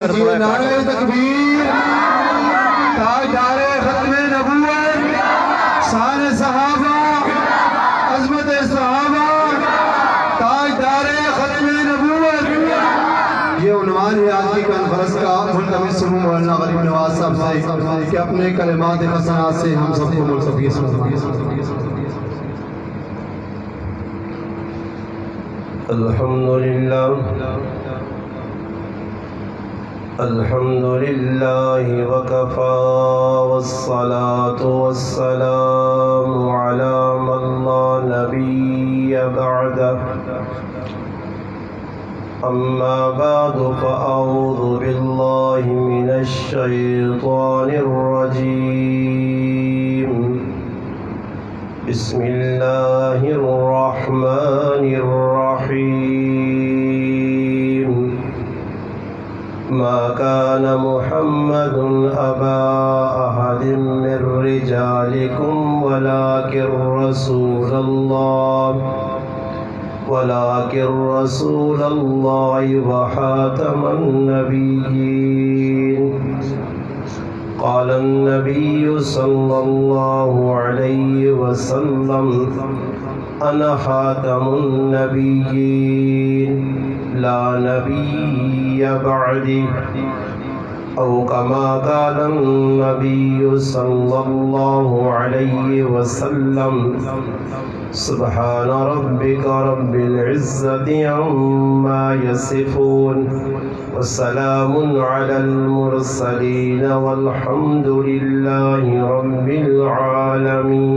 نعرہ تکبیر، تاجدار ختم نبوت، شان صحابہ، عظمت صحابہ، تاجدار ختم نبوت۔ یہ عنوان ہے آج کی کانفرنس کا۔ ملتمس ہوں مولانا غریب نواز صاحب سے کہ اپنے کلمات حسنات سے ہم سب کو ملتوی سنائیں۔ الحمد لله وكفى والصلاة والسلام على من لا نبي بعده أما بعد فأعوذ بالله من الشيطان الرجيم بسم الله الرحمن الرحيم ما كان محمد أبا أحد من رجالكم ولكن رسول الله وخاتم النبيين قال النبي صلى الله عليه وسلم أنا خاتم النبيين لا نبي بعدي أو كما قال النبي صلى الله عليه وسلم سبحان ربك رب العزة عما يصفون وسلام على المرسلين والحمد لله رب العالمين۔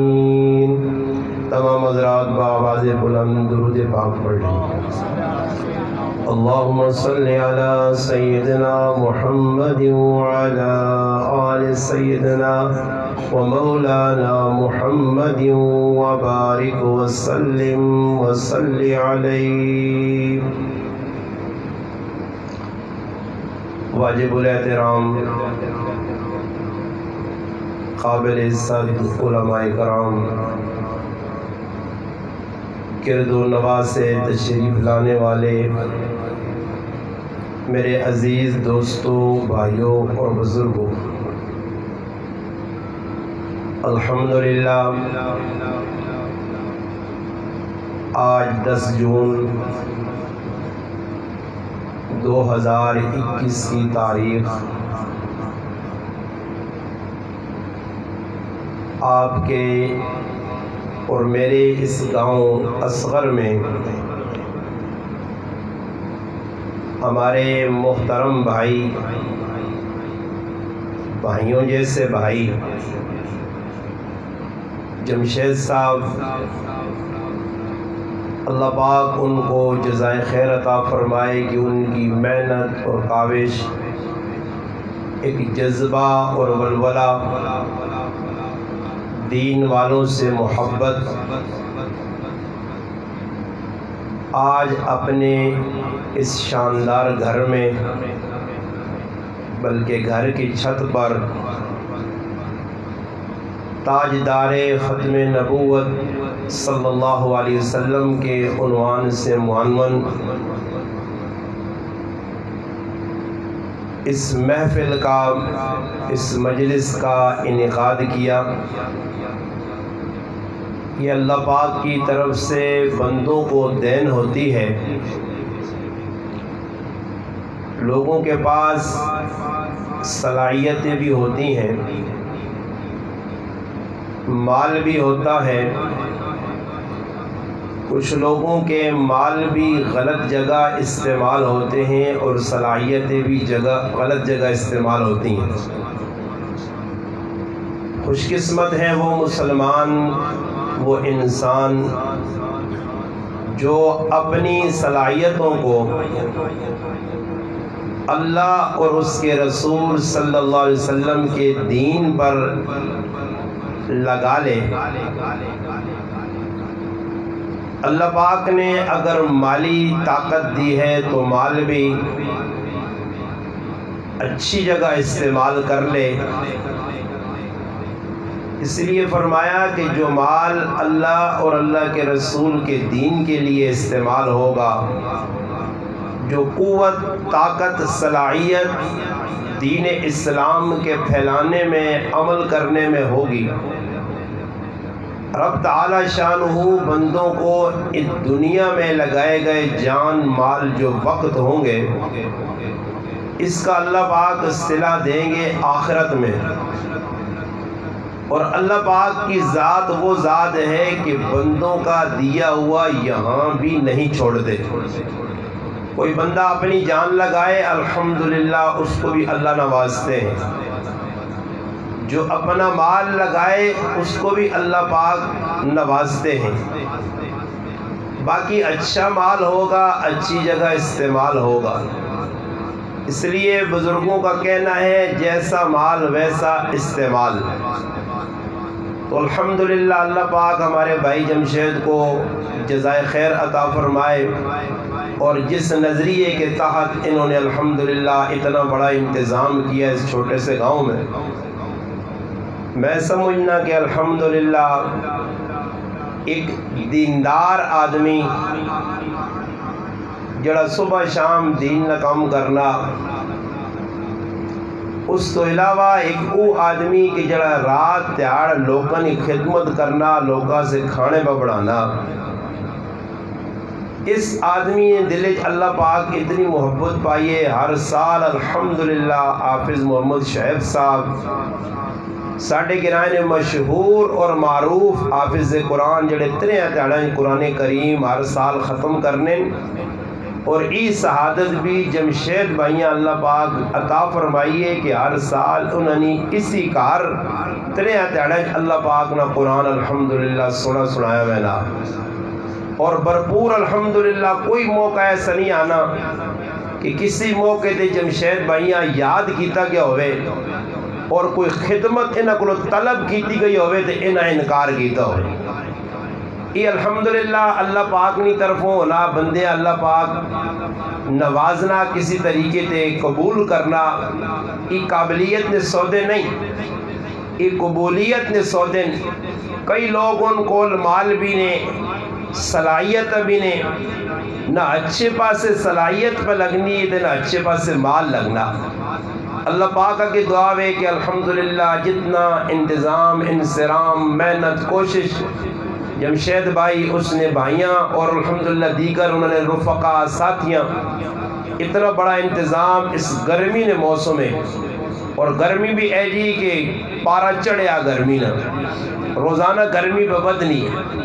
تمام حضرات بآواز بلند درود پاک پڑھیں۔ اللهم صل على سيدنا محمد وعلى آل سيدنا ومولانا محمد وبارك وسلم وصل عليه۔ واجب الاحترام قابل عزت علماء کرام، گرد و نواز سے تشریف لانے والے میرے عزیز دوستوں، بھائیوں اور بزرگوں، الحمدللہ آج 10 جون 2021 کی تاریخ آپ کے اور میرے اس گاؤں اصغر میں ہمارے محترم بھائیوں جیسے بھائی جمشید صاحب، اللہ پاک ان کو جزائے خیر عطا فرمائے کہ ان کی محنت اور کاوش، ایک جذبہ اور ولولہ، دین والوں سے محبت، آج اپنے اس شاندار گھر میں، بلکہ گھر کی چھت پر تاجدار ختم نبوت صلی اللہ علیہ وسلم کے عنوان سے معنون اس محفل کا، اس مجلس کا انعقاد کیا۔ یہ اللہ پاک کی طرف سے بندوں کو دین ہوتی ہے۔ لوگوں کے پاس صلاحیتیں بھی ہوتی ہیں، مال بھی ہوتا ہے، کچھ لوگوں کے مال بھی غلط جگہ استعمال ہوتے ہیں اور صلاحیتیں بھی غلط جگہ استعمال ہوتی ہیں۔ خوش قسمت ہیں وہ مسلمان، وہ انسان جو اپنی صلاحیتوں کو اللہ اور اس کے رسول صلی اللہ علیہ وسلم کے دین پر لگا لے۔ اللہ پاک نے اگر مالی طاقت دی ہے تو مال بھی اچھی جگہ استعمال کر لے۔ اس لیے فرمایا کہ جو مال اللہ اور اللہ کے رسول کے دین کے لیے استعمال ہوگا جو قوت، طاقت، صلاحیت دین اسلام کے پھیلانے میں، عمل کرنے میں ہوگی، رب تعالی شانہ بندوں کو اس دنیا میں لگائے گئے جان، مال، جو وقت ہوں گے، اس کا اللہ پاک صلہ دیں گے آخرت میں۔ اور اللہ پاک کی ذات وہ ذات ہے کہ بندوں کا دیا ہوا یہاں بھی نہیں چھوڑ دے۔ کوئی بندہ اپنی جان لگائے الحمدللہ اس کو بھی اللہ نوازتے ہیں، جو اپنا مال لگائے اس کو بھی اللہ پاک نوازتے ہیں۔ باقی اچھا مال ہوگا، اچھی جگہ استعمال ہوگا۔ اس لیے بزرگوں کا کہنا ہے جیسا مال ویسا استعمال۔ تو الحمدللہ اللہ پاک ہمارے بھائی جمشید کو جزائے خیر عطا فرمائے، اور جس نظریے کے تحت انہوں نے الحمدللہ اتنا بڑا انتظام کیا اس چھوٹے سے گاؤں میں سمجھنا کہ الحمدللہ ایک دیندار آدمی جڑا صبح شام دین نہ کام کرنا، اس تو علاوہ ایک وہ آدمی کہ جڑا رات تیار لوگوں کی خدمت کرنا، لوگوں سے کھانے پہ بڑھانا، اس آدمی نے دل اللہ پاک اتنی محبت پائی ہے۔ ہر سال الحمدللہ حافظ محمد شعیب صاحب ساڈے گرائے نے مشہور اور معروف حافظ قرآن جڑے تنے تیڑا قرآن کریم ہر سال ختم کرنے، اور ای شہادت بھی جمشید بھائیاں اللہ پاک عطا فرمائیے کہ ہر سال انہوں نے کسی کار تنے تیڑا اللہ پاک نہ قرآن الحمدللہ سنایا وینا، اور بھرپور الحمدللہ کوئی موقع ایسا نہیں آنا کہ کسی موقع تے جمشید بھائیاں یاد کیتا گیا ہوئے اور کوئی خدمت انہاں کو طلب کیتی گئی ہوئے تے انہاں انکار کیتا ہوئے۔ یہ الحمدللہ اللہ پاک نی طرفوں نا بندے اللہ پاک نوازنا، کسی طریقے تے قبول کرنا، یہ قابلیت نے سودے نہیں، یہ قبولیت نے سودے نہیں۔ کئی لوگ ان کو مال بھی نے، صلاحیت بھی نے، نہ اچھے پاسے صلاحیت پہ لگنی ہے نہ اچھے پاسے مال لگنا۔ اللہ پاک کی دعا ہے کہ الحمدللہ جتنا انتظام، انصرام، محنت، کوشش جمشید بھائی، اس نے بھائیاں اور الحمدللہ دیگر انہوں نے رفقا ساتھیاں اتنا بڑا انتظام اس گرمی نے موسم ہے، اور گرمی بھی اے جی کہ پارا چڑھیا گرمی نہ، روزانہ گرمی پہ بدنی ہے۔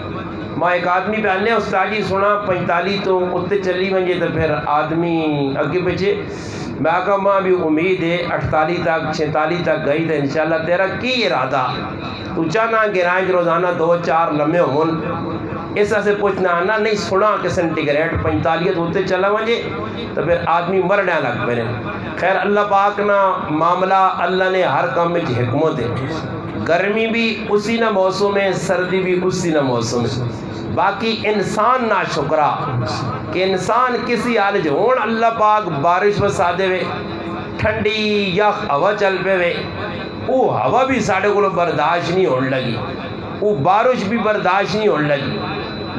ماں ایک آدمی پہ آنے استاد جی سنا 45 تو اتنے چلی ونجے تو پھر آدمی اگے پیچھے، میں آکا ماں بھی امید ہے 48 تک 46 تک گئی تو انشاءاللہ تیرا کی ارادہ تو چاہنا گرائیں روزانہ 2-4 لمحے ہون، ایسا سے پوچھنا آنا نہیں سنا کہ سینٹیگریڈ 45 تو اتنے چلا ونجے تو پھر آدمی مرنے لگ پہ۔ خیر اللہ پاک نا معاملہ، اللہ نے ہر کام میں حکمت ہے، گرمی بھی اسی نہ موسم ہے، سردی بھی اسی نہ موسم ہے۔ باقی انسان نا شکرا کہ انسان کسی حال ہون اللہ پاک بارش بسا دے وے، ٹھنڈی یخ ہوا چل پے وے، وہ ہوا بھی ساڑھے کو برداشت نہیں ہونے لگی، وہ بارش بھی برداشت نہیں ہونے لگی۔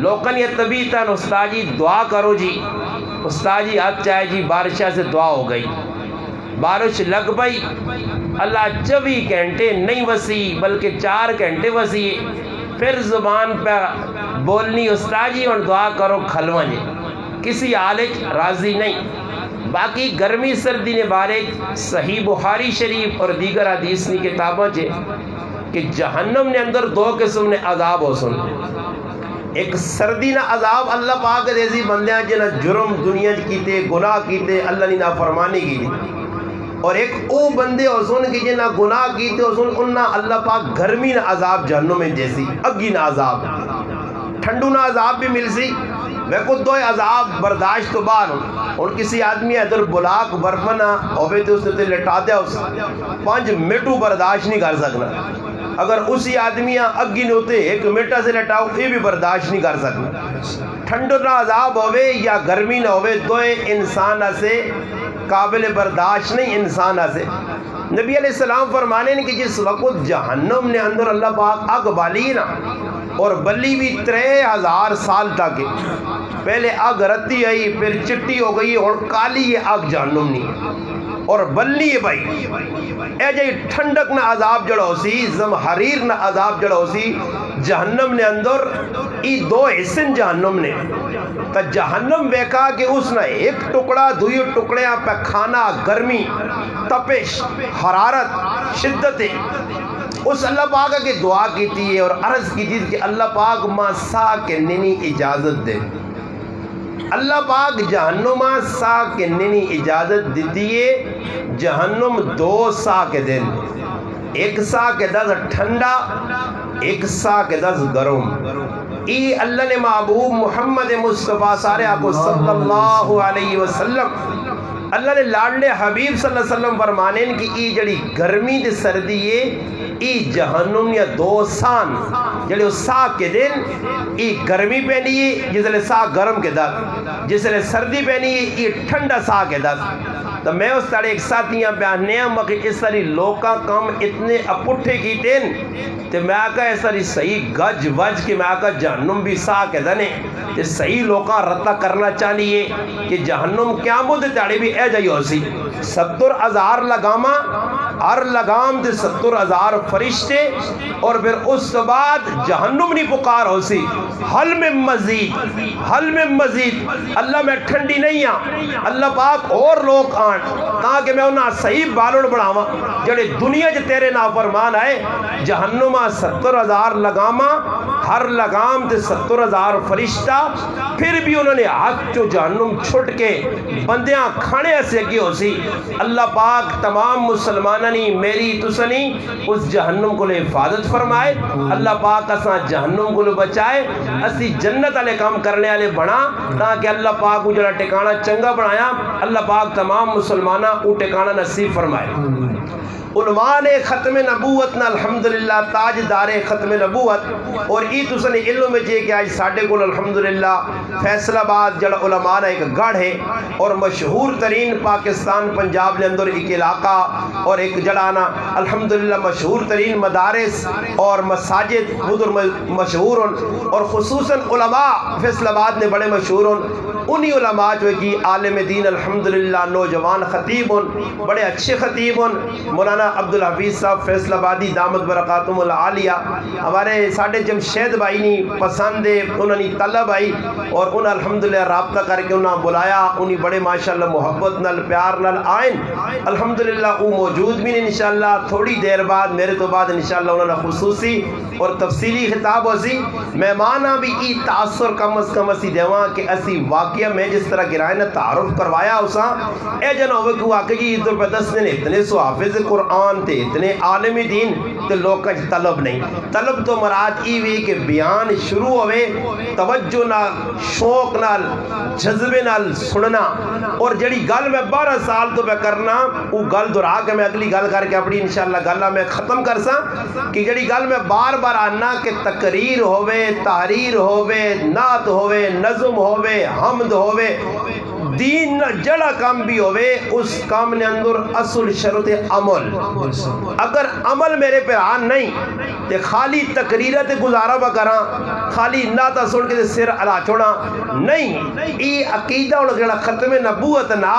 لوکن یہ طبیعتاً استاد جی دعا کرو جی، استاد جی ہاتھ چاہے جی بارشہ سے دعا ہو گئی، بارش لگ پئی، اللہ 24 گھنٹے نہیں وسیع بلکہ 4 گھنٹے وسیع، پھر زبان پہ بولنی استاد جی اور دعا کرو کھلواں جی، کسی حالت راضی نہیں۔ باقی گرمی سردی نے بارے صحیح بخاری شریف اور دیگر حدیث کی کتابوں چے کہ جہنم نے اندر 2 قسم نے عذاب ہو سن، ایک سردی نہ عذاب اللہ پاک دیزی بندیاں جنہ جرم دنیا کیتے، گناہ کیتے، اللہ نے نافرمانی کی، اور ایک او بندے حسن کی جنہ گناہ کیتے حسن انہا اللہ پاک گرمی نہ عذاب جہنم میں جیسی، اگی نہ عذاب، ٹھنڈو نہ عذاب بھی مل سی، میں کو 2 عذاب برداشت تو بار ہوں، اور کسی آدمی ادھر بلاک برفنا ہوئے تو اس نے لٹا دیا، اس 5 منٹوں برداشت نہیں کر سکنا، اگر اسی آدمیاں اگی نے ہوتے 1 منٹا سے لٹاؤ یہ بھی برداشت نہیں کر سکنا۔ ٹھنڈو نہ عذاب ہوئے یا گرمی نہ ہوئے 2 انسان سے قابل برداشت نہیں، انسان سے۔ نبی علیہ السلام فرمانے نے کہ جس وقت جہنم نے اندر اللہ پاک آگ بالی نا اور بلی بھی 3000 سال تک پہلے اگ رتی آئی پھر چٹی ہو گئی اور کالی یہ اگ جہنم نہیں اور بلی ہے بھائی اے جائی ٹھنڈک نہ عذاب جڑا ہو سی زمحریر نہ عذاب جڑا ہو سی جہنم نے اندر ای 2 حصن جہنم نے تا جہنم بیکا کہ اس نے ایک ٹکڑا دوئی ٹکڑیاں پہ کھانا گرمی تپش حرارت شدت اس اللہ پاک کی دعا کی تھی اور عرض کی تھی کہ اللہ پاک ماں سا کے نینی اجازت دے اللہ پاک جہنم سا کے نینی اجازت دیتی ہے جہنم 2 سا کے دن 1 سا کے 10 ٹھنڈا 1 سا کے 10 گرم ای اللہ نے محبوب محمد مصطفیٰ صلی اللہ علیہ وسلم اللہ نے لاڈلے حبیب صلی اللہ علیہ وسلم فرمانے کہ ای جڑی گرمی تے سردی ہے ای جہنم یا 2 سان جڑے اس سا کے دن ای گرمی پہنی ہے جس لئے سا گرم کے دن جس لئے سردی پہنی ہے ای ٹھنڈا سا کے دن تو میں اس طرح ایک ساتھیاں بیانیاں مگر اس طرح لوکاں کم اتنے اپٹھے کی تین تو میں آکا اس طرح صحیح گج وج کے میں آکا جہنم بھی سا کے دنے تو صحیح لوکاں رتا کرنا چاہیے کہ جہنم قیامت تاڑے بھی اے جائی ہو سی 70,000 لگاما ہر لگام تے 70,000 فرشتے اور پھر اس بعد جہنم نہیں پکار ہو سی حل میں مزید اللہ میں ٹھنڈی نہیں ہاں اللہ پاک اور لوگ آن تاکہ میں انہاں صحیح بالون بڑھاواں جڑے دنیا جو تیرے نافرمان آئے جہنم 70,000 لگاما ہر لگام تے 70,000 فرشتہ پھر بھی انہوں نے حق جو جہنم چھٹ کے بندیاں کھانے ایسے کی ہو سی اللہ پاک تمام مسلمانانی میری تسنی اس جہنم کو لے حفاظت فرمائے اللہ پاک اساں جہنم کو لے بچائے اسی جنت علیہ کام کرنے والے بنا تاکہ اللہ پاک کو جڑا ٹکانا چنگا بنایا اللہ پاک تمام مسلمانہ او ٹکانا نصیب فرمائے عنوان ختم نبوت نا الحمدللہ تاج دار ختم نبوت اور ای تسن علم میں جے کہ آج ساڑھے کو الحمدللہ فیصل آباد جڑا علماء ایک گڑھ ہے اور مشہور ترین پاکستان پنجاب لے اندر ایک علاقہ اور ایک جڑانا الحمدللہ مشہور ترین مدارس اور مساجد بدر مشہور اور خصوصاً علماء فیصل آباد نے بڑے مشہور انہی علماء جو کی عالم دین الحمدللہ نوجوان خطیب بڑے اچھے خطیب مولانا عبدالحفیظ صاحب فیصل آبادی دامت برکاتم العالیہ ہمارے ساڑھے جمشید بھائی نہیں پسند ہے انہوں نے طلب آئی اور انہوں الحمدللہ رابطہ کر کے انہوں بلایا انہی بڑے ماشاءاللہ محبت نال پیار نال آئین الحمدللہ وہ موجود بھی انشاءاللہ تھوڑی دیر بعد میرے تو بعد انشاءاللہ انہوں نے خصوصی اور تفصیلی خطاب ہو سی مہمانہ بھی ای تاثر کم از کم اسی دیواں کہ اسی واقعہ میں جس طرح گرائے نے تعارف کروایا اساں اے جنہ ہوئے کہ واقعی جی ادھر پہ 10 دن اتنے سو حافظ قرآن تھے اتنے عالمی دین تے لوگ کا طلب نہیں طلب تو مراد ای ہوئی کہ بیان شروع ہوئے توجہ نال شوق نال جذبے نال سننا اور جڑی گل میں 12 سال تو میں کرنا وہ گل دورا کے میں اگلی گل کر کے اپنی انشاءاللہ گلہ میں ختم کر سا کہ جڑی گل میں بار بار آنا کہ تقریر ہوئے تحریر ہوئے نعت ہوئے نظم ہوئے حمد ہوئے دین جڑا کام بھی ہوئے اس کام نے اندر اصل شرط عمل اگر عمل میرے پہ آن نہیں تے خالی تقریرت گزارا بکراں خالی ناتا سن کے سر علا چھوڑا نہیں ای عقیدہ اور جڑا ختم نبوت نا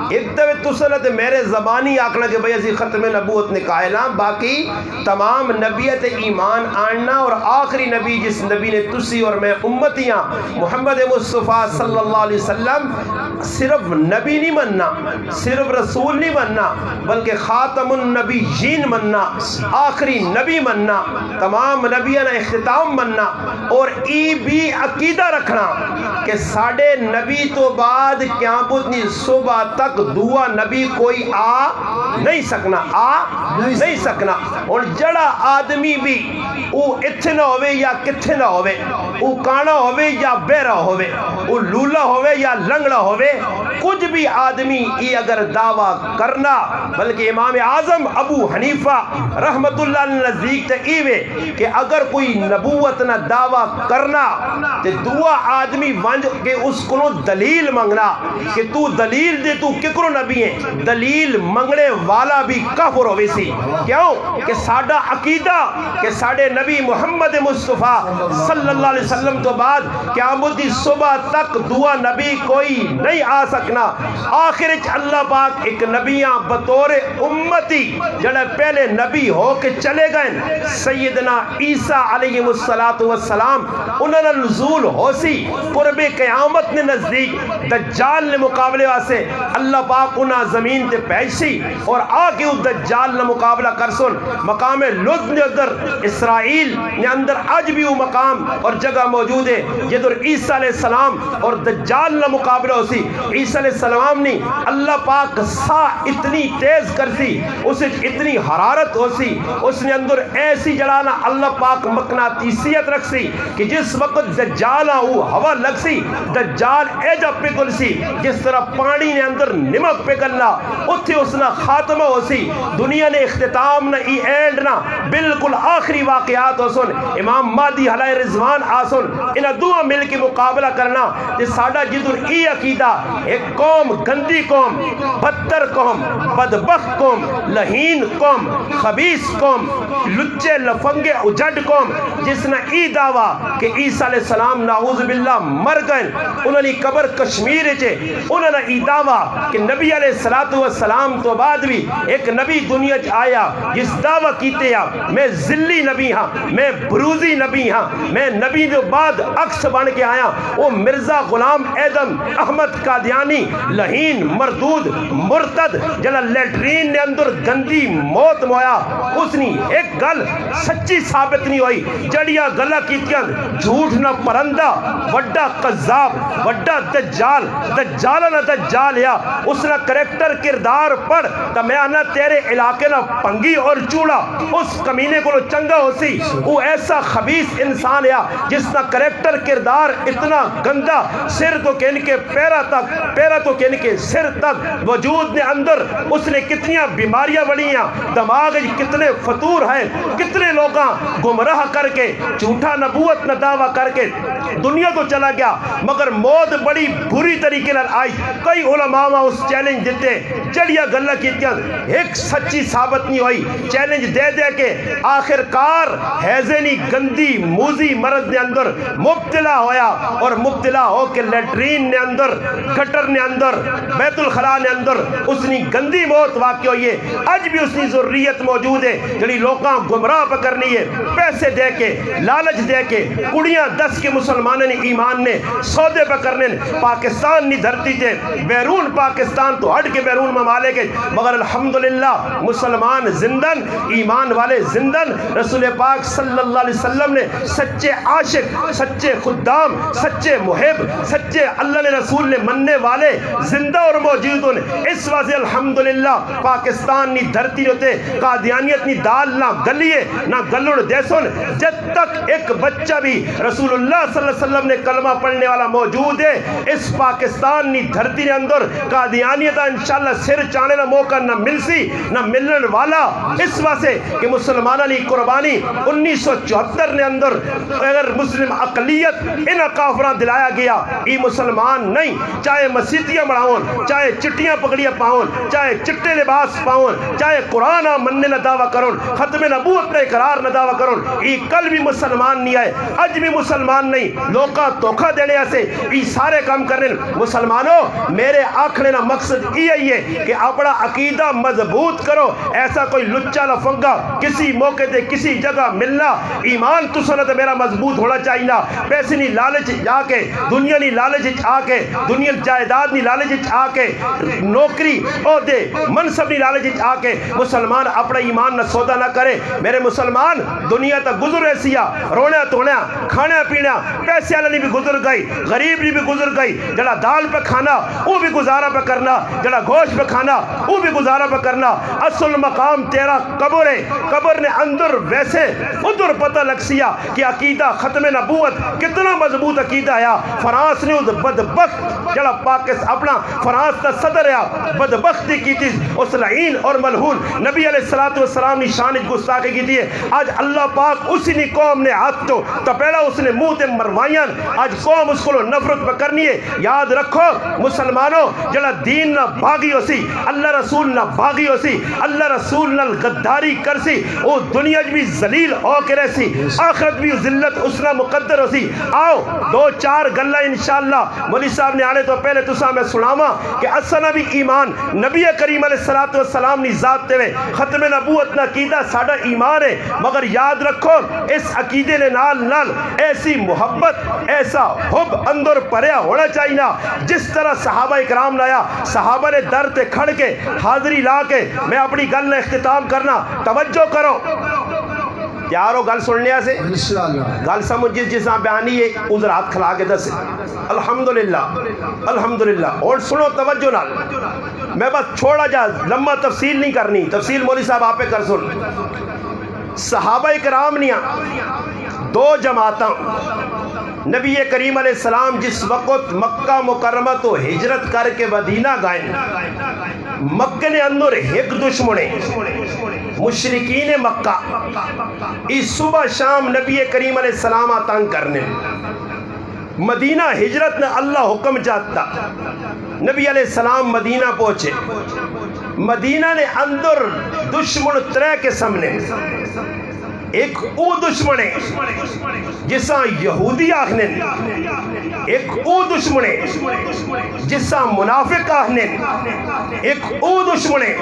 ایک دفعہ تسلط میرے زبانی آکھنا کہ بھئی اسی ختم نبوت نے قائلہ باقی تمام نبیت ایمان آننا اور آخری نبی جس نبی نے تسی اور میں امتیاں محمد مصطفیٰ صلی اللہ علیہ وسلم صرف نبی نہیں مننا صرف رسول نہیں مننا بلکہ خاتم النبیین مننا آخری نبی مننا تمام نبیان اختتام مننا اور ای بھی عقیدہ رکھنا کہ ساڑھے نبی تو بعد قیامت نہیں صبح تک دعا نبی کوئی آ نہیں سکنا اور جڑا آدمی بھی وہ اتھے نہ ہوئے یا کتھے نہ ہوئے وہ کانا ہوئے یا بیرا ہوئے وہ لولا ہوئے یا لنگڑا ہوئے کچھ بھی آدمی ای اگر دعویٰ کرنا بلکہ امام اعظم ابو حنیفہ رحمت اللہ نزدیک تے ایوے کہ اگر کوئی نبوت نہ دعویٰ کرنا تے دعا آدمی ونج کہ اس کو دلیل منگنا کہ تو دلیل دے تو ککرو نبی ہیں دلیل منگنے والا بھی کافر ہوئی سی کیوں کہ ساڈا عقیدہ کہ ساڈے نبی محمد مصطفیٰ صلی اللہ علیہ وسلم تو بعد قیامت دی صبح تک دعا نبی کوئی نہیں آ سکنا آخر اللہ پاک ایک نبیاں بطور امتی جڑے پہلے نبی ہو کے چلے گئے سیدنا عیسیٰ علیہ السلام انہوں نے نزول ہو سی قرب قیامت نے نزدیک دجال نے مقابلے واسے اللہ پاک انہاں زمین تے پیشی اور آکے اس دجال نے مقابلہ کر سن مقام لد نے اندر اسرائیل نے اندر آج بھی وہ مقام اور جگہ موجود ہے جدر عیسیٰ علیہ السلام اور دجال نے مقابلہ ہو سی عیسیٰ علیہ السلام نے اللہ پاک سا اتنی تیز کر سی اسے اتنی حرارت ہو سی اس نے اندر ایسی جلانا اللہ پاک مقناطیسیت رکھ سی کہ جس وقت دجال ہو ہوا لگ سی دجال ایجا پگل سی جس طرح پانی نے اندر نمک پگلنا اتھے اس نے خاتمہ ہو سی دنیا نے اختتام نہ ای اینڈ نہ بالکل آخری واقعات ہو سن امام مہدی علیہ رضوان آسن انہا دعا مل کے مقابلہ کرنا جس ساڑا جدر ای عقیدہ ایک قوم گندی قوم بدتر قوم بدبخت قوم لہین قوم خبیث قوم لچے لفنگے اجڑ قوم جس نے ای دعویٰ کہ عیسیٰ علیہ السلام نعوذ باللہ مر گئے انہوں نے قبر کشمیر چے انہوں نے ای دعویٰ کہ نبی علیہ السلام تو بعد بھی ایک نبی دنیا چ آیا جس دعویٰ کیتے ہیں میں ذلی نبی ہاں میں بروزی نبی ہاں میں نبی دو بعد عکس بن کے آیا وہ مرزا غلام ایدم احمد قادیانی لہین مردود مرتد جلا لیٹرین نے اندر گندی موت مویا اس نے ایک گل سچی ثابت نہیں ہوئی جڑیا گلہ کیتیاں جھوٹ نہ پرندہ وڈا قذاب وڈا دجال دجال نہ دجال یا اس نے کریکٹر کردار پڑھ تا میں آنا تیرے علاقے نہ پنگی اور چوڑا اس کمینے کو چنگا ہو سی وہ ایسا خبیث انسان یا جس نے کریکٹر کردار اتنا گندہ سر تو کہن کے پیرا تو کہن کے سر تک وجود نے اندر اس نے کتنیاں بیماریاں بڑھیاں دماغ کتنے فطور ہیں کتنے لوگاں گمراہ کر کے جھوٹا نبوت نہ دعویٰ کر کے دنیا تو چلا گیا مگر موت بڑی بری طریقے نال آئی کئی علماء اس چیلنج دیتے جڑیا گلہ کیتیاں ایک سچی ثابت نہیں ہوئی چیلنج دے دے کے آخر کار حیزنی گندی موزی مرض نے اندر مبتلا ہویا اور مبتلا ہو کے لیٹرین نے اندر گٹر نے اندر بیت الخلاء نے اندر اس نے گندی موت واقع ہوئی ہے آج بھی اس کی ضروریت موجود ہے جڑی لوگاں گمراہ پہ کرنی ہے پیسے دے کے لالچ دے کے کڑیاں 10 کے مسلمانوں نے ایمان نے سودے پہ کرنے پاکستان نہیں دھرتی تھے بیرون پاکستان تو ہٹ کے بیرون ممالے کے مگر الحمدللہ مسلمان زندن ایمان والے زندن رسول پاک صلی اللہ علیہ وسلم نے سچے عاشق سچے خدام سچے محب سچے اللہ نے رسول نے مننے والے زندہ اور موجود ہیں اس وجہ الحمدللہ پاکستان نی دھرتی ہوتے قادیانیت نی دال نہ گلیے نہ گلڑ دیسن جب تک ایک بچہ بھی رسول اللہ صلی اللہ علیہ وسلم نے کلمہ پڑھنے والا موجود ہے اس پاکستان نی دھرتی نے اندر قادیانیت انشاءاللہ سر چانے نہ موقع نہ مل سی نہ ملن والا اس واسے کہ مسلمانہ لی قربانی 1974 نے اندر اگر مسلم اقلیت انہ کافران دلایا گیا ای مسلمان نہیں چاہے مسیتیاں بڑھاؤں چاہے چٹیاں پکڑیاں پاؤں چاہے چٹے لباس پاؤں چاہے قرآن مننے نہ دعویٰ کروں ختم نبوت نے اقرار نہ دعویٰ کروں ای کل بھی مسلمان نہیں آئے اج بھی مسلمان نہیں لوگاں دھوکہ دینے ایسے ای سارے کام کرنے مسلمانوں میرے آکھنے نہ مقصد یہی ہے کہ اپنا عقیدہ مضبوط کرو ایسا کوئی لچا لفنگا کسی موقع دے کسی جگہ ملنا ایمان تو سنت میرا مضبوط ہونا چاہیے پیسے نہیں لالچ جا کے دنیا نہیں لالچ آ کے دنیا جائیداد نہیں لالچ آ کے نوکری عہدے منصب نہیں لالچ آ کے مسلمان اپنا ایمان نہ سودا نہ کرے میرے مسلمان دنیا تک گزر ایسی رونا توڑنا کھانا پینا پیسے والا نہیں بھی گزر گئی غریب نہیں بھی گزر گئی جڑا دال پہ کھانا وہ بھی گزارا پہ کرنا جڑا گوشت پہ کھانا وہ بھی گزارا پہ کرنا اصل مقام تیرا قبر ہے قبر نے اندر ویسے ادھر پتہ لگ سیا کہ عقیدہ ختم نبوت کتنا مضبوط عقیدہ ہے فرانس نے اس بدبخت جڑا پاکستان اپنا فرانس کا صدر ہے بدبختی کی تھی اس لعین اور ملعون نبی علیہ السلام نے شان گستاخی کی تھی آج اللہ پاک اسی نے قوم نے ہاتھ تو تپیڑا اس نے منہ تے مروائیاں آج قوم اس کو نفرت پہ کرنی ہے یاد رکھو مسلمانوں جڑا دین نہ بھاگی ہو سی اللہ رسول نہ بھاگی ہو سی اللہ رسول نہ غداری کر سی او دنیا بھی ذلیل ہو کے رہ سی آخرت بھی ذلت اس نہ مقدر ہو سی آؤ دو چار گلہ انشاءاللہ مولوی صاحب نے آنے تو پہلے تسا میں سناواں کہ اسنا بھی ایمان نبی کریم علیہ الصلوۃ والسلام نے ذات تے وے ختم نبوت نہ کیتا ساڈا ایمان ہے مگر یاد رکھو اس عقیدے نے نال نال ایسی محبت ایسا حب اندر پریا ہونا چاہیے نا جس طرح صحابہ اکرام نے آیا صحابہ نے در تے کھڑ کے حاضری لا کے میں اپنی گل نے اختتام کرنا توجہ کرو تیار ہو گل سننے سے انشاءاللہ گل سمجھ جس بیانی ہے ادھر ہاتھ کھلا کے دس الحمدللہ الحمدللہ اور سنو توجہ نال میں بس چھوڑا جا لمبا تفصیل نہیں کرنی تفصیل مولوی صاحب آپ کر سن صحابہ کرام نے دو جماعتاں نبی کریم علیہ السلام جس وقت مکہ مکرمہ تو ہجرت کر کے مدینہ گئے مکہ نے اندر ایک دشمنے مشرکین مکہ اس صبح شام نبی کریم علیہ السلام تنگ کرنے مدینہ ہجرت نے اللہ حکم چاہتا نبی علیہ السلام مدینہ پہنچے مدینہ نے اندر دشمن ترے کے سامنے ایک او دشمنے جسا یہودی آخنے ایک او دشمنے جسا منافق آخنے ایک او دشمنے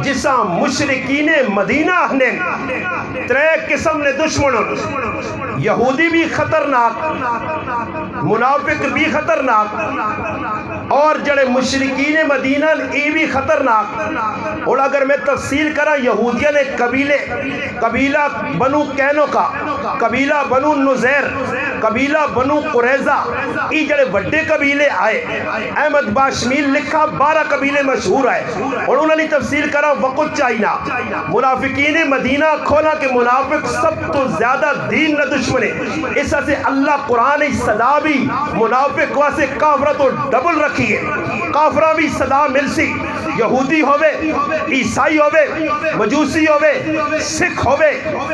جسا مشرکین مدینہ آخنے ترے قسم نے دشمنوں یہودی بھی خطرناک منافق بھی خطرناک اور جڑے مشرکین مدینہ ای بھی خطرناک اور اگر میں تفصیل کرا یہودیہ نے قبیلہ بنو کینو کا قبیلہ بنو نزیر قبیلہ بنو قریظہ ای جڑے بڑے قبیلے آئے احمد باشمیل لکھا 12 قبیلے مشہور آئے اور انہوں نے تفصیل کرا وقت چاہینا منافقین مدینہ کھولا کہ منافق سب تو زیادہ دین نہ دشمنے اس سے اللہ قرآن صدا بھی منافق واسے کافرہ تو ڈبل رکھی ہے کافرہ بھی صدا مل سی یہودی ہوئے عیسائی ہوئے مجوسی ہوئے سکھ ہوئے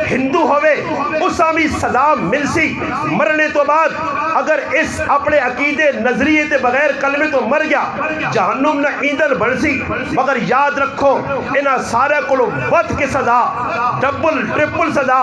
ہندو ہوئے اسا بھی صدا مل سی مرنے تو بعد اگر اس اپنے عقیدے نظریے تے بغیر کلمے تو مر گیا جہنم نہ ایندھن بن سی مگر یاد رکھو انہاں سارے کولو ود کے صدا ڈبل ٹرپل صدا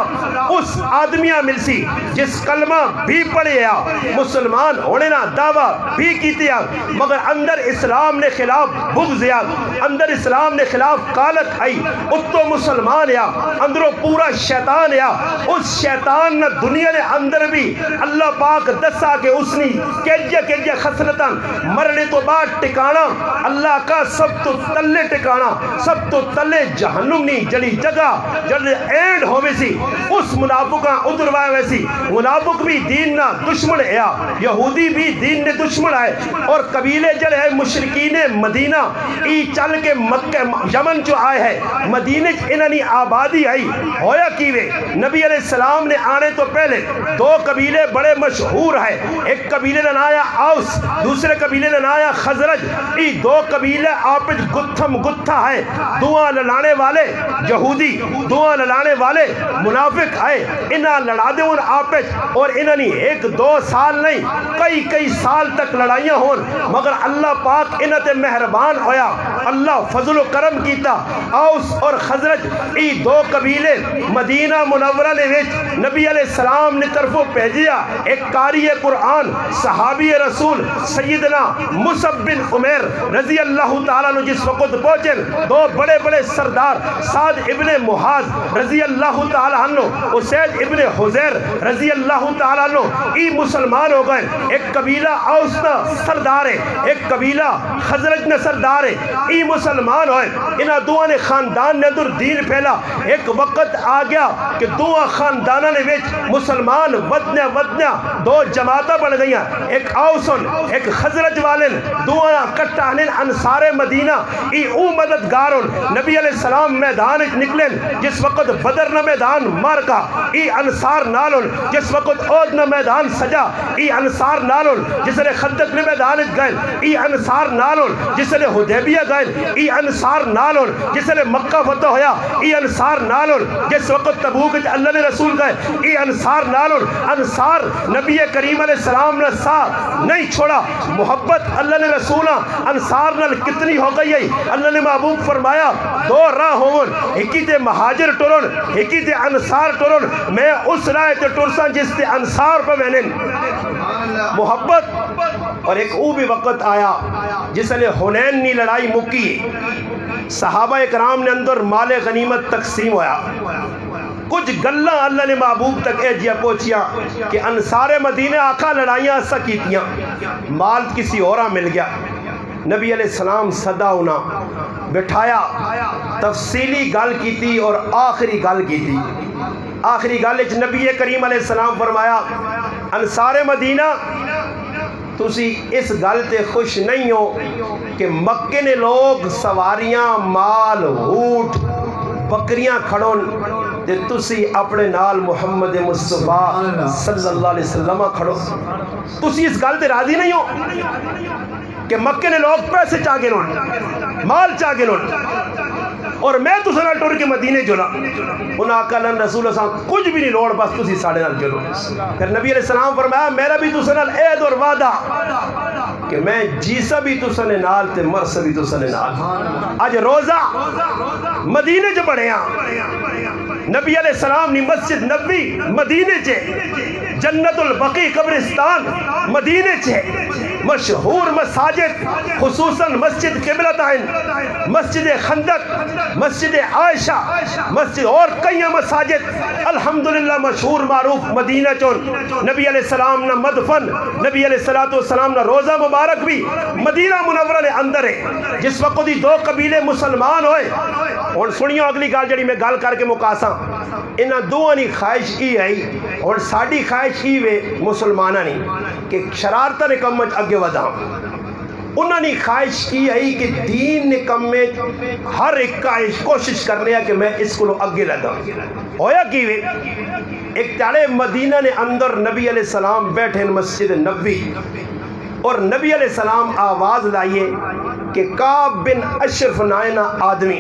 اس آدمیاں مل سی جس کلمہ بھی پڑھے آ مسلمان ہونے نہ دعویٰ بھی کیتے آ مگر اندر اسلام نے خلاف بغض آ اندر اسلام نے خلاف کالت آئی اتو مسلمان یا اندروں پورا شیطان یا اس شیطان نہ دنیا نے اندر بھی اللہ پاک دسا کہ اس نے کیجیا خسلتاں مرنے تو بعد ٹکانا اللہ کا سب تو تلے ٹکانا سب تو تلے جہنم نہیں جڑی جگہ جڑے اینڈ ہوئے سی اس منافقہ ادھر وائے ویسی منافق بھی دین نہ دشمن ہے یہودی بھی دین نے دشمن ہے اور قبیلے جڑے ہیں مشرکین مدینہ ای چل کے مکہ یمن جو آئے ہیں مدینہ انہی آبادی آئی ہویا کیوے نبی علیہ السلام نے آنے تو پہلے دو قبیلے بڑے مشہور ہیں ایک قبیلے نے نایا اوس دوسرے قبیلے نے نایا خزرج ای دو قبیلے آپس گتھم گتھا ہے دعا لڑانے والے یہودی دعا لڑانے والے منافق آئے انہاں لڑا دے ان آپس اور انہاں نے ایک دو سال نہیں کئی سال تک لڑائیاں ہون مگر اللہ پاک انہاں تے مہربان ہویا اللہ فضل و کرم کیتا اوس اور خزرج ای دو قبیلے مدینہ منورہ نے وچ نبی علیہ السلام نے طرفوں بھیجیا ایک قاری قرآن صحابی رسول سیدنا مصعب بن عمیر رضی اللہ تعالیٰ عنہ جس وقت پہنچے دو بڑے بڑے سردار سعد ابن معاذ رضی اللہ تعالیٰ عنہ اسید ابن حزیر رضی اللہ تعالیٰ عنہ ای مسلمان ہو گئے ایک قبیلہ اوس نہ سردار ہے ایک قبیلہ خزرج نہ سردار ہے ای مسلمان ہوئے انہاں دعا نے خاندان نے در دین پھیلا ایک وقت آ گیا کہ دعا خاندانہ نے وچ مسلمان ودنیا دو جماعتیں بڑھ گئی ہیں ایک اوسن ایک خزرج والن دعا کٹانن انصار مدینہ ای او مددگارن نبی علیہ السلام میدان نکلن جس وقت بدر نہ میدان مارکا ای انصار نالن جس وقت اود نہ میدان سجا ای انصار نالن جس نے خندق نہ میدان گئے ای انصار نالن جس نے حدیبیہ گئے ای انصار نال ہون جس نے مکہ فتح ہویا ای انصار نال ہون جس وقت تبوک اللہ نے رسول گئے ای انصار نال ہون انصار نبی کریم علیہ السلام نے ساتھ نہیں چھوڑا محبت اللہ نے رسولہ انصار نال کتنی ہو گئی ہے اللہ نے محبوب فرمایا دو راہ ہون ایکی تے مہاجر ٹرون ایکی تے انصار ٹرون میں اس راہ تے ٹرساں جس تے انصار پہ میں نے محبت اور ایک او بھی وقت آیا جس نے حنین نی لڑائی مکی صحابہ اکرام نے اندر مال غنیمت تقسیم ہویا کچھ گلہ اللہ نے محبوب تک اے جیا پہنچیا کہ انصار مدینہ آقا لڑائیاں ایسا کیتیاں مال کسی اورا مل گیا نبی علیہ السلام صدا ہونا بٹھایا تفصیلی گل کی تھی اور آخری گل کی تھی آخری گل نبی کریم علیہ السلام فرمایا انصار مدینہ تسی اس گل تے خوش نہیں ہو کہ مکے نے لوگ سواریاں مال اونٹ بکریاں کھڑون تے تسی اپنے نال محمد مصطفیٰ صلی اللہ علیہ وسلم کھڑو تسی اس گل تے راضی نہیں ہو کہ مکے نے لوگ پیسے چاہ کے لون مال چاہ کے لون اور میں تو سنال ٹور کے مدینے جولا انہاں کلن رسول اللہ کچھ بھی نہیں لوڑ بس تسی ساڑھے نال جلو پھر نبی علیہ السلام فرمایا میرا بھی تو سنال عید اور وعدہ کہ میں جیسا بھی تو سنے نال تے مرسا بھی تو سنے نال آج روزہ مدینے جو پڑھے ہیں نبی علیہ السلام نے مسجد نبی مدینے چے جنت البقیع قبرستان مدینے چے مشہور مساجد خصوصاً مسجد قبلتین مسجد خندق مسجد عائشہ مسجد اور کئی مساجد الحمدللہ مشہور معروف مدینہ چون نبی علیہ السلام نہ مدفن نبی علیہ السلام نہ روزہ مبارک بھی مدینہ منورہ نے اندر ہے جس وقت ہی دو قبیلے مسلمان ہوئے اور سنیو اگلی گال جڑی میں گال کر کے مکاساں انہاں دوہاں نی خواہش ای ہے اور ساڑی خواہش ای وے مسلمانہ نہیں کہ شرارتہ نے کمج اگے ودھاں انہوں نے خواہش کی ہے کہ دین نے کم میں ہر ایک کا کوشش کرنے ہے کہ میں اس کو اگے لگا ہویا کی وے ایک تاڑے مدینہ نے اندر نبی علیہ السلام بیٹھے مسجد نبی اور نبی علیہ السلام آواز لائیے کہ کعب بن اشرف نائنہ آدمی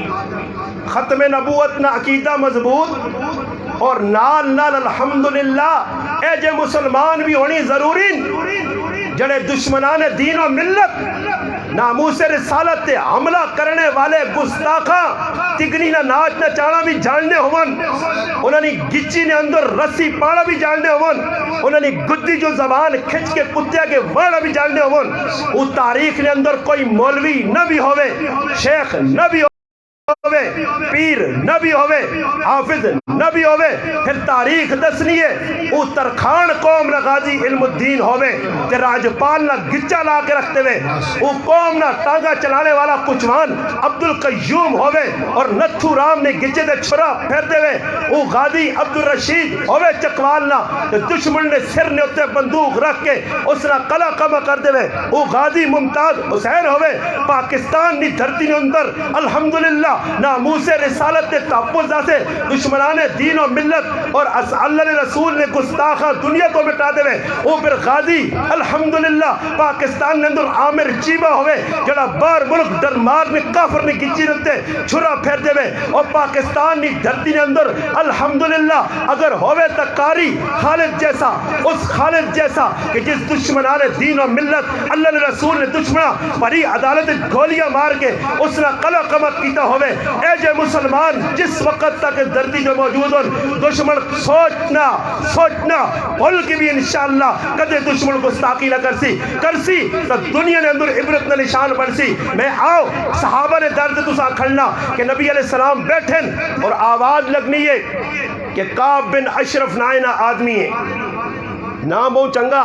ختم نبوت نہ عقیدہ مضبوط اور نال نال الحمدللہ اے جے مسلمان بھی ہونی ضروری جڑے دشمنان دین و ملت ناموس رسالت تے حملہ کرنے والے گستاخاں تگنی نہ ناچ نہ چانا بھی جاننے ہون انہوں نے گچی نے اندر رسی پانا بھی جاننے ہون انہوں نے گدی جو زبان کھچ کے کتیا کے ورڈ بھی جاننے ہون وہ تاریخ نے اندر کوئی مولوی نہ بھی ہوئے شیخ نہ بھی ہوئے پیر نہ بھی ہوئے حافظ نہ بھی ہوئے پھر تاریخ دسنی ہے او ترخان قوم نہ غازی علم الدین ہوئے تے راجپال نہ گچا لا کے رکھتے ہوئے او قوم نہ ٹانگا چلانے والا کچھوان عبدالقیوم ہوئے اور نتھو رام نے گچے دے چھرا پھیرتے ہوئے او غازی عبدالرشید ہوئے چکوال نہ دشمن نے سر نے اتے بندوق رکھ کے اس نہ قلع قمع کر دے ہوئے او غازی ممتاز حسین ہوئے پاکستان نی دھرتی نے اندر الحمدللہ ناموس رسالت کے تحفظ سے دشمنان دین و ملت اور اللہ نے رسول نے گستاخہ دنیا کو مٹا دے ہوئے وہ پھر غازی الحمدللہ پاکستان نے اندر عامر چیبہ ہوئے جڑا بار ملک درمار نے کافر نے گچی رکھتے چھرا پھیر دے ہوئے اور پاکستان نے دھرتی نے اندر الحمدللہ اگر ہوئے تکاری خالد جیسا اس خالد جیسا کہ جس دشمنان دین و ملت اللہ نے رسول نے دشمنہ بڑی عدالت گولیاں مار کے اس نے قلع قمع کیتا ہوئے اے جے مسلمان جس وقت تک دردی جو موجود ہوں دشمن سوچنا بھول کے بھی انشاءاللہ کدے دشمن کو ستاقی نہ کرسی تو دنیا نے اندر عبرت نہ نشان پڑسی میں آؤ صحابہ نے درد تو سا کھڑنا کہ نبی علیہ السلام بیٹھن اور آواز لگنی ہے کہ کعب بن اشرف نائنہ آدمی ہے نام بہت چنگا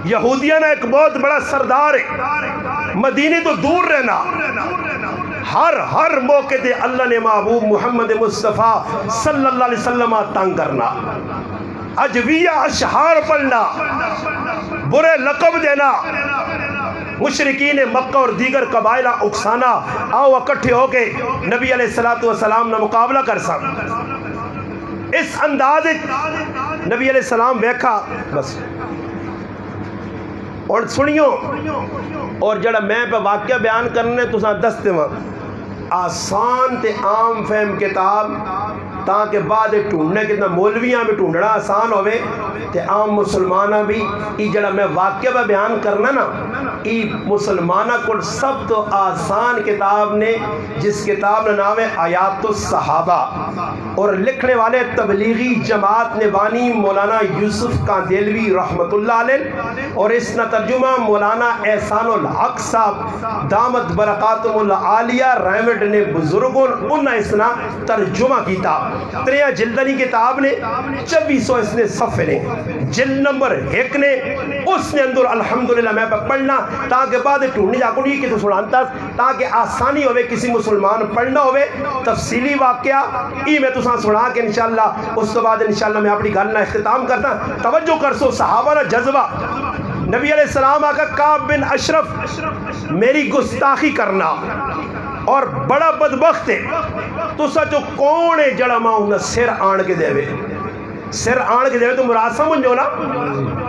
یہودیہ نے ایک بہت بڑا سردار ہے مدینے تو دور رہنا ہر موقع دے اللہ نے محبوب محمد مصطفیٰ صلی اللہ علیہ وسلم تنگ کرنا اجویہ اشعار پڑھنا برے لقب دینا مشرکین مکہ اور دیگر قبائلہ اکسانا آؤ اکٹھے ہو کے نبی علیہ السلام نے مقابلہ کر سک اس انداز نبی علیہ السلام بیکھا بس اور سنیو اور جڑا میں پہ واقعہ بیان کرنے تو ساں دستے ماں آسان تے عام فہم کتاب تاکہ بعد ٹھونڈنے کتنا مولویاں بھی ٹھونڈنا آسان ہوئے تے عام مسلمانہ بھی ای جڑا میں واقعہ پہ بیان کرنا نا ای مسلمانہ کو سب تو آسان کتاب نے جس کتاب نے نام ہے آیات الصحابہ اور لکھنے والے تبلیغی جماعت نے بانی مولانا یوسف کاندیلوی رحمت اللہ علیہ اور اس نے ترجمہ مولانا احسان الحق صاحب دامت برکاتہم العالیہ رحمت نے بزرگوں انہا اس نے ترجمہ کیتا 3 جلدنی کتاب نے 2400 اس نے صفحے نے جلد نمبر 1 نے اس نے اندر الحمدللہ میں پڑھنا تاکہ بعد ٹھونڈنے جاکوں یہ کہ تو سنانتا تاکہ آسانی ہوئے کسی مسلمان پڑھنا ہوئے تفصیلی واقعہ ای میں تو سنا کہ انشاءاللہ اس تو بعد انشاءاللہ میں اپنی گل نہ اختتام کرتا توجہ کر سو صحابہ نہ جذبہ نبی علیہ السلام آقا کعب بن اشرف میری گستاخی کرنا اور بڑا بدبخت ہے تو سچو کون ہے جڑا ماں انہا سر آن کے دے سر آن کے دے تو مراد سمجھ جو نا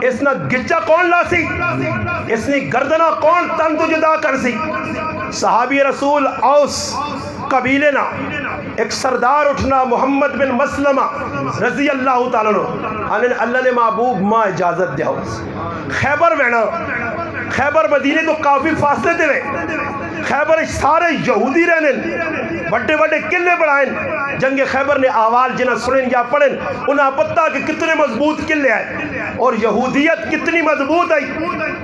اس نے گچا کون لا سی اس نے گردنہ کون تن تو جدا کر سی صحابی رسول اوس قبیلے نا ایک سردار اٹھنا محمد بن مسلمہ رضی اللہ تعالیٰ عنہ اللہ نے محبوب ماں اجازت دیا خیبر وینا خیبر مدینے تو کافی فاصلے دے خیبر سارے یہودی رہنے بڑے بڑے قلعے بڑھائیں جنگ خیبر نے آواز جنہ سنیں یا پڑھیں انہاں پتہ کہ کتنے مضبوط قلعے آئے اور یہودیت کتنی مضبوط آئی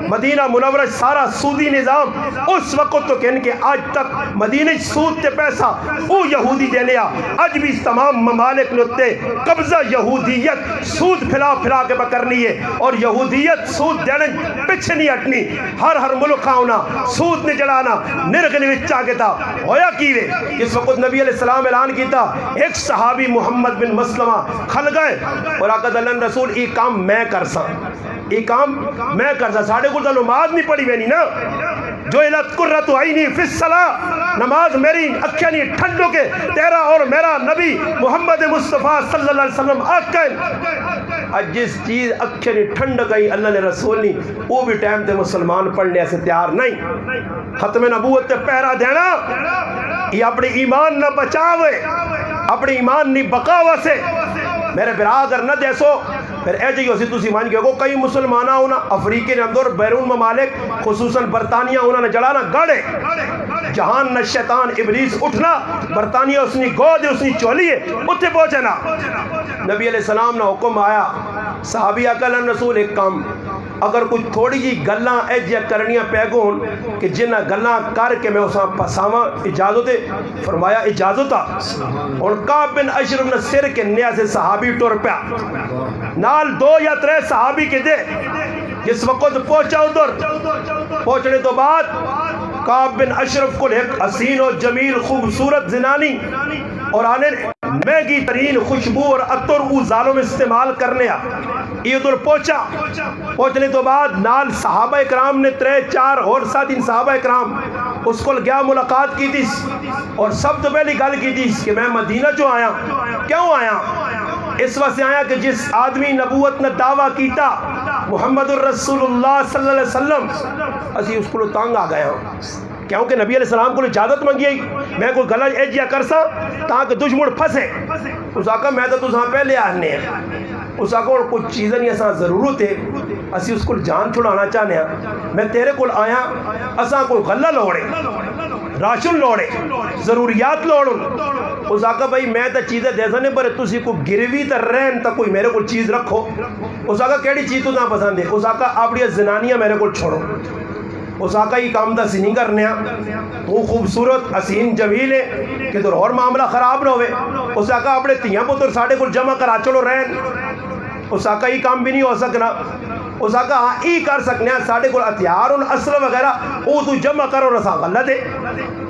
مدینہ منورہ سارا سودی نظام اس وقت تو کہنے کہ آج تک مدینہ سود تے پیسہ وہ یہودی دینے آج بھی اس تمام ممالک نتے قبضہ یہودیت سود پھلا پھلا کے پکرنی ہے اور یہودیت سود دینے پچھے نہیں ہٹنی ہر ملک آنا سود نے جڑانا نرغن وچا کے تھا ہویا کیوے اس وقت نبی علیہ السلام اعلان کیتا ایک صحابی محمد بن مسلمہ کھل گئے اور آقا اللہ رسول ای کام میں کرسا ای کام میں کرسا ساڑھے کو نماز نہیں پڑھی میں نہیں نا جو علت قرۃ عینی فی الصلاۃ نماز میری اکھیں نہیں ٹھنڈو کے تیرا اور میرا نبی محمد مصطفیٰ صلی اللہ علیہ وسلم آکھیں آج جس چیز اکھیں نہیں ٹھنڈ گئی اللہ نے رسول نہیں وہ بھی ٹائم تے مسلمان پڑھنے سے تیار نہیں ختم نبوت تے پہرا دینا یہ اپنے ایمان نہ بچاوے اپنے ایمان نہیں بقاوہ سے میرے برادر نہ دیسو پھر اے جی اسی تو سیمان کے کئی مسلمانہ ہونا افریقی نے اندر بیرون ممالک خصوصاً برطانیہ ہونا نے جڑانا گاڑے جہان نہ شیطان ابلیس اٹھنا برطانیہ اس نے گود ہے اس نے چولی ہے اتھے پہنچنا نبی علیہ السلام نے حکم آیا صحابی اکل رسول ایک کام اگر کچھ تھوڑی جی گلاں ایجیا کرنیاں پیگون کہ جنہ گلاں کر کے میں اساں پساواں اجازت ہے فرمایا اجازت آ اور کعب بن اشرف نے سر کے نیا سے صحابی ٹور پیا نال 2 یا 3 صحابی کے دے جس وقت پہنچا ادھر پہنچنے تو بعد کعب بن اشرف کو ایک حسین و جمیل خوبصورت زنانی اور آنے مہنگی ترین خوشبو اور عطر او ظالم استعمال کرنے یہ ادھر پہنچنے تو بعد نال صحابہ اکرام نے 3-4 اور 7 صحابہ اکرام اس کو گیا ملاقات کی تھی اور سب تو پہلی گل کی تھی کہ میں مدینہ جو آیا کیوں آیا اس وقت سے آیا کہ جس آدمی نبوت نے دعویٰ کیتا محمد الرسول اللہ صلی اللہ علیہ وسلم اسی اس کو تانگ آ گیا کیونکہ نبی علیہ السلام کو اجازت مانگی آئی میں کوئی گلہ ایجیا کرسا تاکہ دشمن پھسے اس آقا میں تو تساں پہلے آنے ہیں اس آقا اور کچھ چیزیں نہیں اساں ضرورت ہے اسی اس کو جان چھڑانا چاہنے ہیں میں تیرے کو آیا اساں کوئی غلہ لوڑے راشن لوڑے ضروریات لوڑوں اس آقا بھائی میں تا چیزیں دے سنے پر تسی کو گروی تا رہن تا کوئی میرے کو چیز رکھو اس آقا کیڑی چیز تو نہ پسند ہے اس آقا اپنی زنانیاں میرے کو چھوڑو اس آقا یہ کام دا سنی کرنے وہ خوبصورت حسین جمیل ہے کہ تو اور معاملہ خراب نہ ہوئے اس آقا اپنے تیاں پتر ساڑھے کو جمع کرا چلو رہن اس آقا یہ کام بھی نہیں ہو سکنا اس آقا ہاں ای کر سکنے ہیں ساڑھے کو ہتھیار اور اسلحہ وغیرہ وہ تو جمع کرو رسا غلہ دے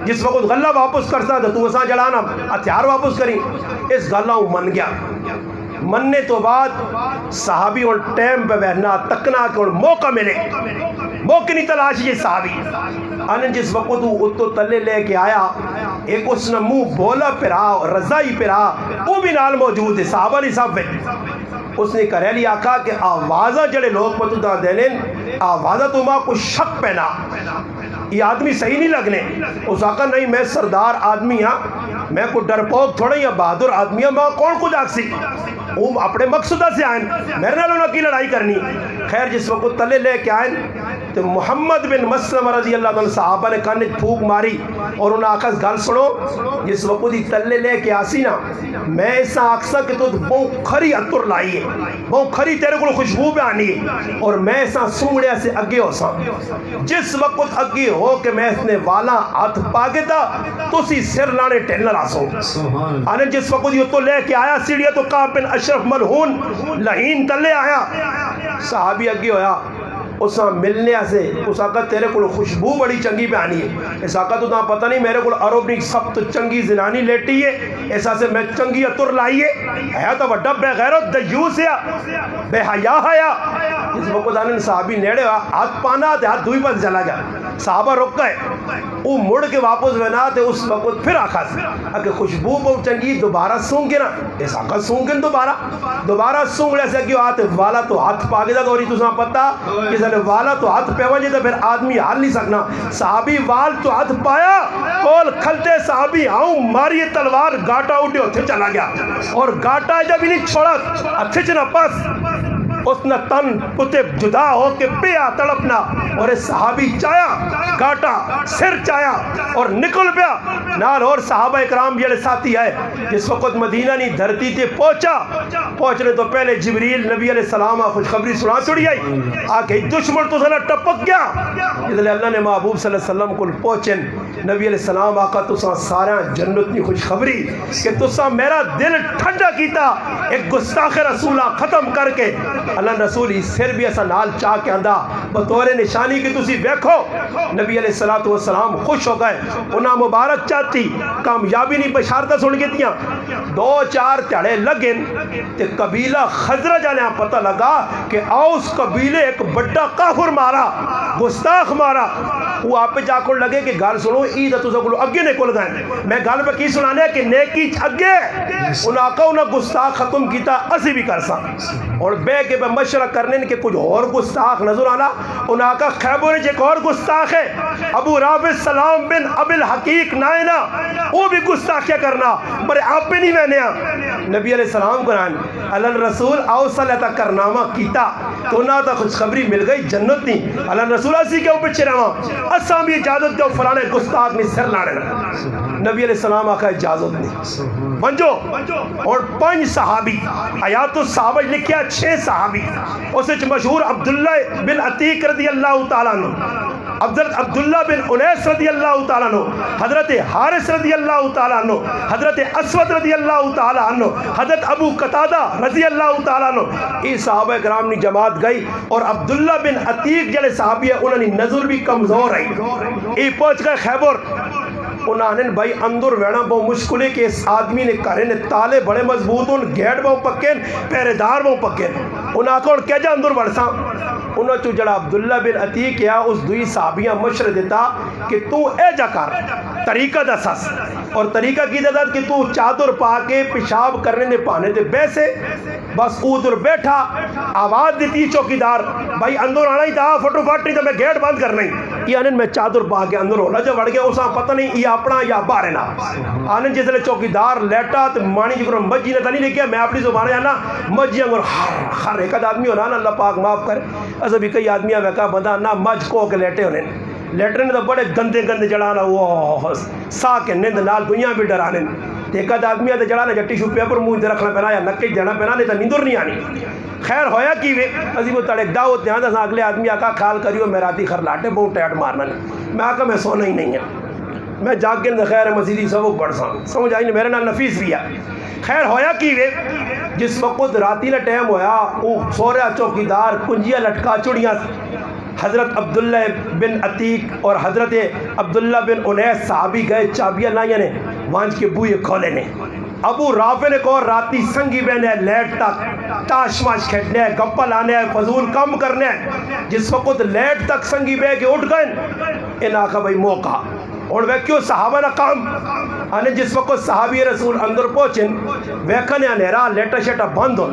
جس وقت غلہ واپس کرتا تو اساں جلانا ہتھیار واپس کریں اس غلہ وہ من گیا مننے تو بعد صحابی اور ٹیم پہ بہنا تکنا کہ اور موقع ملے موقع نہیں تلاش یہ صحابی انہیں جس وقت وہ تو تلے لے کے آیا ایک اس نے منہ بولا پھرا رضائی پھرا وہ بھی نال موجود ہے صحابہ نہیں صاحب اس نے کہہ لیا آقا کہ آوازہ جڑے لوگ پتہ دینے آوازہ تو ماں کو شک پہنا یہ آدمی صحیح نہیں لگنے. اس آقا نہیں میں سردار آدمی ہاں میں کو ڈرپوک تھوڑا یا بہادر آدمی ہاں میں کون کو جاگ سی وہ اپنے مقصودہ سے آئیں میرے نال انہوں کی لڑائی کرنی. خیر جس وقت تلے لے کے آئیں تو محمد بن مسلم رضی اللہ عنہ صحابہ نے کانے پھوک ماری اور انہوں آقا گل سنو جس وقت ہی تلے لے کے آسی نا میں ایسا آقسا کہ تو بہت کھری اتر لائیے بہت کھری تیرے کو خوشبو پہ آنی ہے اور میں ایسا سونگڑے سے اگے ہو سا جس وقت اگے ہو کہ میں اس نے والا ہاتھ پاگے تھا تو اسی سر لانے ٹینر آسو آنے جس وقت یہ تو لے کے آیا سیڑھیا تو کعب بن اشرف ملہون لہین تلے آیا صحابی اگے ہویا اس ملنے سے اس آقا تیرے کو خوشبو بڑی چنگی پہ آنی ہے اس آقا تو تاں پتہ نہیں میرے کو عرب نہیں سب تو چنگی زنانی لیٹی ہے ایسا سے میں چنگی اتر لائیے ہے تو وڈا بے غیرت دیوس ہے بے حیا ہے اس وقت آنے صحابی نیڑے ہاتھ پانا تے ہاتھ دوئی پر چلا گیا صحابہ رک گئے وہ مڑ کے واپس بنا تے اس وقت پھر آخا سے اگر خوشبو بہت چنگی دوبارہ سونگے نا اس آقا سونگے دوبارہ سونگڑے سے کیوں آتے والا تو ہاتھ پاگے دا دوری تو ساں پتا کہ والا تو ہاتھ پہ وجہ تو پھر آدمی حال نہیں سکنا صحابی وال تو ہاتھ پایا کول کھلتے صحابی آؤں ماری تلوار گاٹا اٹھے اتھے چلا گیا اور گاٹا جب ہی نہیں چھوڑا اچھے چنا پاس اس نے تن پتے جدا ہو کے پیا تڑپنا اور اس صحابی چایا گاٹا سر چایا اور نکل پیا نال اور صحابہ اکرام جڑے ساتھی آئے جس وقت مدینہ نہیں دھرتی تے پہنچنے تو پہلے جبریل نبی علیہ السلام خوشخبری سنا چھوڑی آئی آکے دشمن تو سنا ٹپک گیا اس لئے اللہ نے محبوب صلی اللہ علیہ وسلم کو پہنچن نبی علیہ السلام آقا تساں سارا جنت کی خوشخبری کہ تساں میرا دل ٹھنڈا کیتا ایک گستاخ رسولہ ختم کر کے اللہ رسول ہی سر بھی ایسا نال چاہ کے اندھا بطور نشانی کی تسی ویکھو نبی علیہ السلام خوش ہو گئے انہاں مبارک چاہتی کامیابی نہیں بشارتہ سن گئی تیاں 2-4 تیڑے لگن تے قبیلہ خزرج آنے پتہ لگا کہ اوس قبیلے ایک بڑا کافر مارا گستاخ مارا وہ آپ پہ جا کر لگے کہ گال سنو عید تو سکلو اگے نکل گئے میں گال پہ کی سنانے کہ نیکی اگے انہاں آقا انہاں گستاخ ختم کیتا اسی بھی کرسا اور بے کے پہ مشورہ کرنے کہ کچھ اور گستاخ نظر آنا انہاں آقا خیبر ایک اور گستاخ ہے ابو رافع سلام بن ابی الحقیق نائنہ وہ بھی گستاخیہ کرنا بڑے آپ پہ نہیں میں نبی علیہ السلام قرآن اللہ رسول آؤ صلی اللہ کرنامہ کیتا تو نہ تا خوشخبری مل گئی جنت نہیں اللہ رسول اسی کے اوپر رہا اساں بھی اجازت دو فلانے گستاخ نہیں سر لانے نبی علیہ السلام آقا اجازت نہیں بنجو اور 5 صحابی حیات الصحابہ لکھیا 6 صحابی اس وچ مشہور عبداللہ بن عتیق رضی اللہ تعالیٰ عنہ حضرت عبداللہ بن انیس رضی اللہ تعالیٰ عنہ حضرت حارث رضی اللہ تعالیٰ عنہ حضرت اسود رضی اللہ تعالیٰ عنہ حضرت ابو قتادہ رضی اللہ تعالیٰ عنہ یہ صحابہ کرام نے جماعت گئی اور عبداللہ بن عتیق جڑے صحابی ہے انہوں نے نظر بھی کمزور ہے یہ پہنچ گئے خیبر انہوں نے بھائی اندر ویڑا بہت مشکل ہے کہ اس آدمی نے کرے نے تالے بڑے مضبوط ان گیٹ بہت پکین پہرے دار بہت پکین انہوں کو کیا جا اندر بڑھسا انہوں تو جڑا عبداللہ بن عتیق کیا اس دوئی صحابیاں مشورہ دیتا کہ تو اے جا کر طریقہ دا سس اور طریقہ کی دیتا کہ تو چادر پا کے پیشاب کرنے نے پانے دے بیسے بس ادھر بیٹھا آواز دیتی چوکیدار بھائی اندر آنا ہی تھا فٹو فٹ نہیں تو میں گیٹ بند کرنا ہی یہ آنن میں چادر پا کے اندر ہونا جب بڑھ گیا اسا پتہ نہیں یہ اپنا یا باہر نا آنن جس لئے چوکیدار لیٹا تو مانی جی کرو مجی نے تانی لکھیا میں اپنی زبانے جانا مجی انگر ہر ایک آدمی ہونا اللہ پاک معاف کر ایسا بھی کئی آدمیاں میں کہا بندہ نہ مج کو کے لیٹے ہونے لیٹر نے تو بڑے گندے گندے جڑانا وہ سا کے نیند نال دنیا بھی ڈرانے ایک آدمی آتے جڑانا جا ٹیشو پیپر منہ دے رکھنا پہنا یا نکے دینا پہنا نہیں تو نیندر نہیں آنی خیر ہویا کی وے ازی وہ تڑے دعوت دیاں دا اگلے آدمی آقا خیال کریو میرا دی خر لاٹے بہت ٹیٹ مارنا میں آقا میں سونا ہی نہیں ہے میں جاگ کے خیر مزیدی سبق پڑھ سا سمجھ آئی نہیں میرے نال نفیس بھی ہے خیر ہویا کی وے جس وقت راتی نے ٹائم ہویا وہ سوریا چوکیدار کنجیاں لٹکا چڑیاں حضرت عبداللہ بن عتیق اور حضرت عبداللہ بن انیس صحابی گئے چابیاں لائیں نے وانج کے بوئے کھولے نے ابو رافع نے کہا راتی سنگی بہنے لیٹ تک تاش ماش کھیٹنے ہیں گپا لانے ہیں فضول کم کرنے ہیں جس وقت لیٹ تک سنگی بہ کے اٹھ گئے ان آقا بھائی موقع اور وہ کیوں صحابہ نہ کام آنے جس وقت صحابی رسول اندر پہنچن ویکھنے انہرا لیٹا شیٹا بند ہو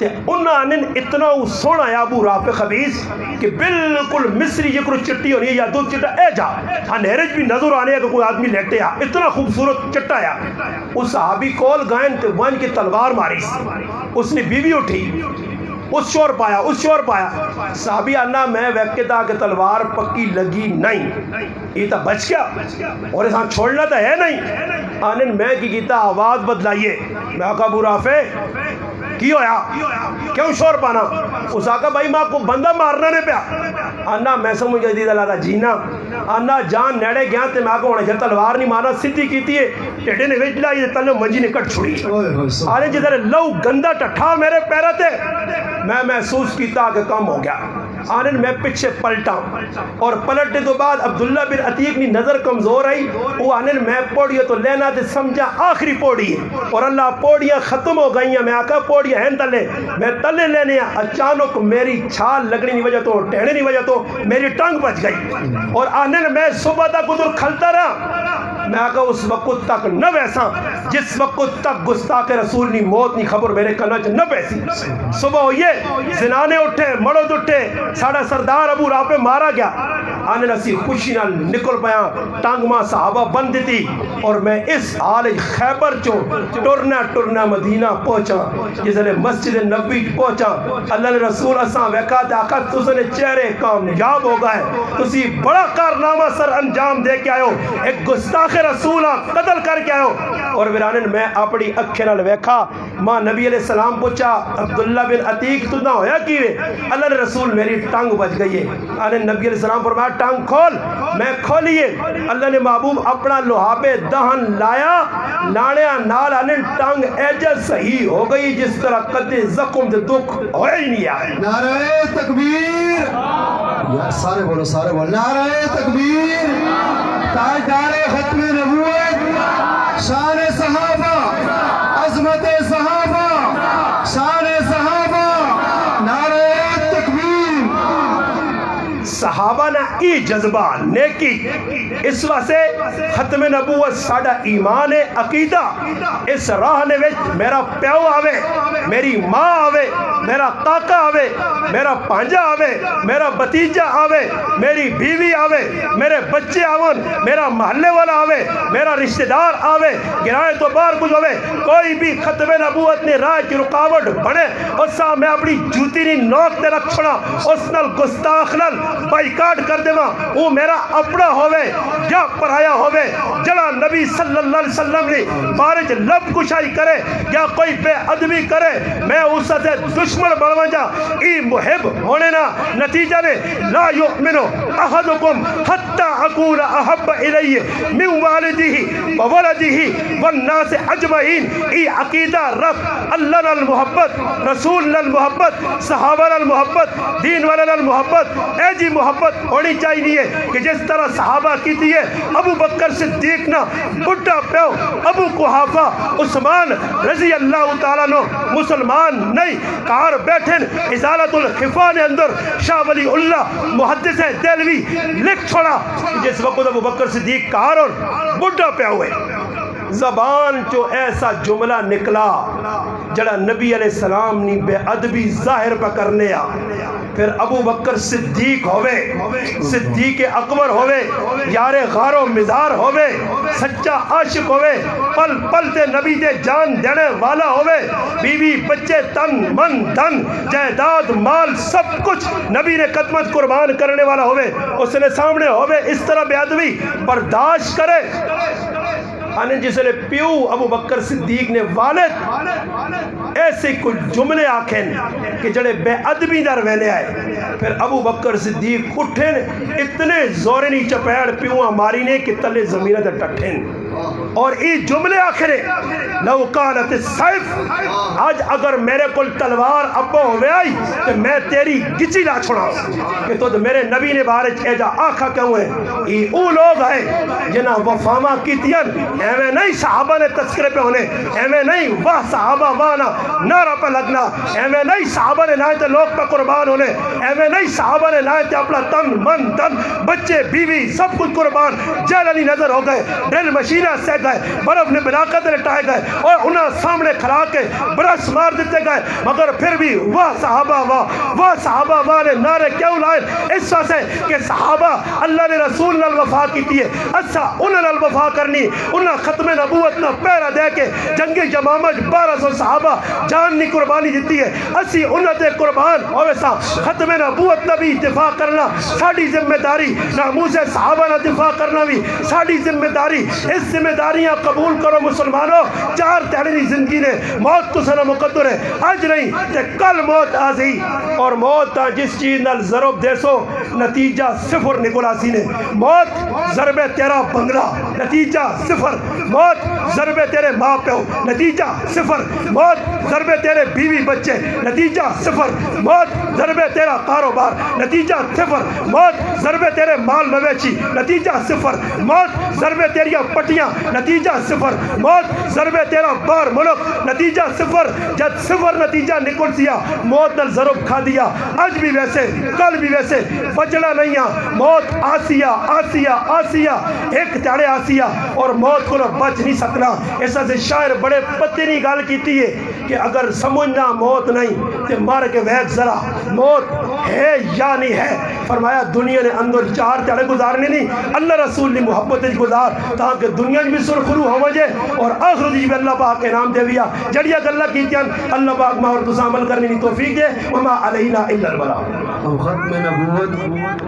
تے انہاں نے اتنا سونا ہے ابو رافع خبیث کہ بالکل مصری جکر چٹی ہونی ہے یا دودھ چٹا اے جا انہیرج بھی نظر آنے ہے کہ کوئی آدمی لیٹے آ اتنا خوبصورت چٹا ہے. اس صحابی کول گائن تے ون کی تلوار ماری، اس نے بیوی اٹھی، اس شور پایا صحابی آنا میں ویکتا کہ تلوار پکی لگی نہیں، یہ تو بچ گیا اور اساں چھوڑنا تو ہے نہیں. آنن میں کی کیتا آواز بدلائیے، میں کہا ابو رافع کی ہویا کیوں شور پانا؟ اس آقا بھائی ماں کو بندہ مارنا نے پیا. آنا میں سمجھ جدید اللہ دا جینا آنا جان نیڑے گیا تے میں آقا ہونے جب تلوار نہیں مارنا سدھی کیتی ہے ٹیٹے نے وچ لائی تلے منجی نے کٹ چھڑی. آنے جدھر لو گندا ٹٹھا میرے پیرے تے میں محسوس کیتا کہ کم ہو گیا. آنن میں پیچھے پلٹا اور پلٹنے تو بعد عبداللہ بن عتیق کی نظر کمزور آئی. وہ آنن میں پوڑیے تو لینا تے سمجھا آخری پوڑی ہے اور اللہ پوڑیاں ختم ہو گئی ہیں. میں آقا پوڑیاں ہیں تلے، میں تلے لینے ہیں. اچانک میری چھال لگنے کی وجہ تو ٹہنے کی وجہ تو میری ٹانگ بچ گئی اور آنن میں صبح تک ادھر کھلتا رہا. میں آقا اس وقت تک نہ ویسا جس وقت تک گستاخ رسول نی موت نی خبر میرے کنچ نہ پیسی. صبح ہوئیے زنانے اٹھے مرد اٹھے ساڑا سردار ابو رافع مارا گیا. آنے نسی خوشی نہ نکل پیا ٹانگ ماں صحابہ بند دیتی اور میں اس حال خیبر چو ٹرنا مدینہ پہنچا. جس نے مسجد نبی پہنچا اللہ رسول اساں ویکا تے آقا تسنے چہرے کامیاب ہو گئے، تسی بڑا کارنامہ سر انجام دے کے آئے ہو، ایک گستاخ رسول قتل کر کے آئے ہو. اور ویرانن میں اپنی اکھے نال ویکھا ماں نبی علیہ السلام پوچھا عبداللہ بن عتیق تو نہ ہویا کیویں؟ اللہ نے رسول میری ٹانگ بچ گئی ہے. آنے نبی علیہ السلام فرمایا ٹانگ کھول. میں کھولیے اللہ نے محبوب اپنا لوہابے دہن لایا لاڑیا نال آنے ٹانگ ایجا صحیح ہو گئی جس طرح قدے زخم دے دکھ ہوئے ہی نہیں آئے. نعرہ تکبیر، سارے بولو نعرہ تکبیر. تاجدار ختم نبوت، شان صحابہ، عظمت صحابہ، شان صحابہ، نعرہ تکبیر. صحابہ نا ای جذبہ نیکی اس واسے ختم نبوت ساڑا ایمان عقیدہ. اس راہ نے وچ میرا پیو آوے، میری ماں آوے، میرا کاکا آوے، میرا پانجا آوے، میرا بتیجا آوے، میری بیوی آوے، میرے بچے آون، میرا محلے والا آوے، میرا رشتہ دار آوے، گرائے تو بار کچھ ہوئے، کوئی بھی ختم نبوت نے راہ کی رکاوٹ بنے اس سا میں اپنی جوتی نہیں نوک تے رکھ چھڑا اس نل گستاخ نل بائیکاٹ کر دے وہ میرا اپنا ہوئے یا پرایا ہوئے. جڑا نبی صلی اللہ علیہ وسلم نے بارج لب کشائی کرے یا کوئی بے ادبی کرے میں اس سے دشمن بڑھوا جا. ای محب ہونے نا نتیجہ نے لا یؤمنو احدکم حتی اکون احب الیہ من والدہ وولدہ والناس اجمعین. ای عقیدہ رب اللہ نال محبت، رسول نال محبت، صحابہ نال محبت، دین والا نال محبت اے جی محبت ہونی چاہیے کہ جس طرح صحابہ کی تھی ابو بکر صدیق نا بڑھا پیو ابو قحافہ عثمان رضی اللہ تعالیٰ نو مسلمان نہیں کار بیٹھن ازالت الخفا نے اندر شاہ ولی اللہ محدث دہلوی لکھ چھوڑا جس وقت ابو بکر صدیق کار اور بڑھا پیو ہوئے زبان جو ایسا جملہ نکلا جڑا نبی علیہ السلام نے بے ادبی ظاہر پہ کرنے آ. پھر ابو بکر صدیق ہوئے، صدیق اکبر ہوئے، یار غار و مزار ہوئے، سچا عاشق ہوئے، پل پل تے نبی دے جان دینے والا ہوئے، بیوی بچے تن من دھن جائیداد مال سب کچھ نبی نے خدمت قربان کرنے والا ہوئے. اس نے سامنے ہوئے اس طرح بے ادبی برداشت کرے. جس نے پیو ابو بکر صدیق نے والد ایسے کچھ جملے آکھیں کہ جڑے بے ادبی در ویلے آئے. پھر ابو بکر صدیق اٹھیں اتنے زورے نہیں چپیڑ پیوہ ماری نے کہ تلے زمینہ در ٹٹھیں اور ای جملے آخرے لو کانت السیف آج اگر میرے کل تلوار ابو ہوئے آئی تو میں تیری گچی لا چھوڑا کہ تو میرے نبی نے بارج ایجا آخا کیوں ہے. ای او لوگ ہیں جنہ وفاما کی تین ایویں نہیں صحابہ نے تذکرے پہ ہونے، ایویں نہیں واہ صحابہ وانا نعرہ پہ لگنا، ایویں نہیں صحابہ نے لائے تھے لوگ پہ قربان ہونے، ایویں نہیں صحابہ نے لائے تھے اپنا تن من دن بچے بیوی سب کچھ قربان. جیل علی نظر ہو گئے ڈرل مشینہ سے گئے، برف نے بلاکت لٹائے گئے اور انہیں سامنے کھڑا کے برس مار دیتے گئے، مگر پھر بھی وہ صحابہ واہ نے نعرے کیوں لائے؟ اس وجہ سے کہ صحابہ اللہ نے رسول نال وفا کی ہے، اچھا انہوں نے وفا کرنی، انہوں ختم نبوت نہ پہرا دے کے جنگ یمامہ 1200 صحابہ جان نے قربانی دیتی ہے، اسی انہوں تے قربان ہوئے سا ختم نبوت نہ بھی دفاع کرنا ساڑی ذمہ داری، ناموس صحابہ نہ دفاع کرنا بھی ساڑی ذمہ داری۔ اس ذمہ داریاں قبول کرو مسلمانوں، 4 تیری زندگی نے موت تو سنا مقدر ہے، آج نہیں تے کل موت آزی، اور موت تا جس چیز نال ضرب دے سو نتیجہ 0 نکلا سی نے، موت ضرب تیرا بنگلہ نتیجہ 0، موت ضرب تیرے ماں پیو نتیجہ 0، موت ضرب تیرے بیوی بچے نتیجہ 0، موت ضرب تیرا کاروبار نتیجہ 0، موت ضرب تیرے مال مویشی نتیجہ 0، موت ضرب تیری پٹیاں نتیجہ 0، موت ضرب تیرا بار ملک نتیجہ 0۔ جب 0 نتیجہ نکل سیا موت نال ضرب کھا دیا، آج بھی ویسے کل بھی ویسے بچنا نہیں ہے، موت آسیا ایک تیڑے آسیا اور موت کو بچ نہیں سکنا۔ ایسا سے شاعر بڑے پتے نہیں گال کیتی ہے کہ اگر سمجھنا موت نہیں تے مار کے ویک ذرا موت ہے یا نہیں ہے، فرمایا دنیا نے اندر 4 تیڑے گزارنے نہیں، اللہ رسول نے محبت گزار تاکہ دنیا بھی سرخرو ہو جائے اور آخرت بھی اللہ پاک کے نام دے ویا جڑیا گلا کیتیاں اللہ پاک ما اور تسا عمل کرنے کی توفیق دے، وما علینا الا البلاغ۔ ختم نبوت